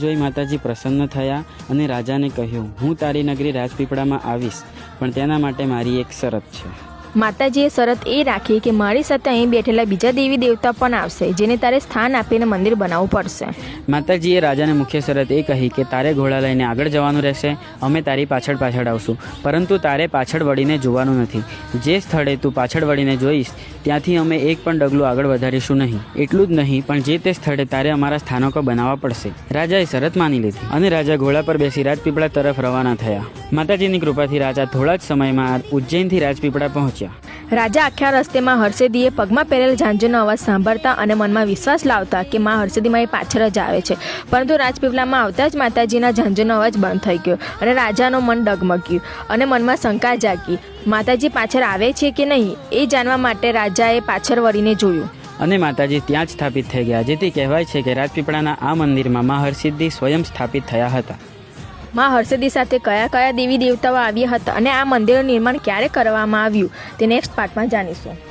જોઈ માતાજી પ્રસન્ન થયા અને રાજાને કહ્યું, હું તારી નગરી રાજપીપળામાં આવીશ, પણ તેના માટે મારી એક શરત છે. માતાજીએ શરત એ રાખી કે મારી સાથે અહીં બેઠેલા બીજા દેવી દેવતા પણ આવશે, જેને તારે સ્થાન આપીને મંદિર બનાવવું પડશે. માતાજીએ રાજાને મુખ્ય શરત એ કહી કે તારે ઘોડા લઈને આગળ જવાનું રહેશે, અમે તારી પાછળ પાછળ આવશું, પરંતુ તારે પાછળ વળીને જોવાનું નથી. જે સ્થળે તું પાછળ વળીને જોઈશ ત્યાંથી અમે એક પણ ડગલું આગળ વધારીશું નહીં. એટલું જ નહીં, પણ જે તે સ્થળે તારે અમારા સ્થાનકો બનાવવા પડશે. રાજાએ શરત માની લીધી અને રાજા ઘોડા પર બેસી રાજપીપળા તરફ રવાના થયા. માતાજીની કૃપાથી રાજા થોડા જ સમયમાં ઉજ્જૈનથી રાજપીપળા પહોંચ્યા. રાજા આખા રસ્તેમાં હર્ષદીએ પગમાં પહેરેલ ઝાંઝરનો અવાજ સાંભળતા અને મનમાં વિશ્વાસ લાવતા કે માં હર્ષદી મારી પાછળ જ આવે છે, પરંતુ રાજપીપળામાં આવતા જ માતાજીના ઝાંઝરનો અવાજ બંધ થઈ ગયો અને રાજાનું મન ડગમગ્યું અને મનમાં શંકા જાગી. માતાજી પાછળ આવે છે કે નહીં એ જાણવા માટે રાજાએ પાછળ વળીને જોયું અને માતાજી ત્યાં જ સ્થાપિત થઈ ગયા. જેથી કહેવાય છે કે રાજપીપળાના આ મંદિરમાં મા હરસિદ્ધિ સ્વયં સ્થાપિત થયા હતા. માં હર્ષદી સાથે કયા કયા દેવી દેવતાઓ આવ્યા હતા અને આ મંદિરનું નિર્માણ ક્યારે કરવામાં આવ્યું તે નેક્સ્ટ પાર્ટમાં જાણીશું.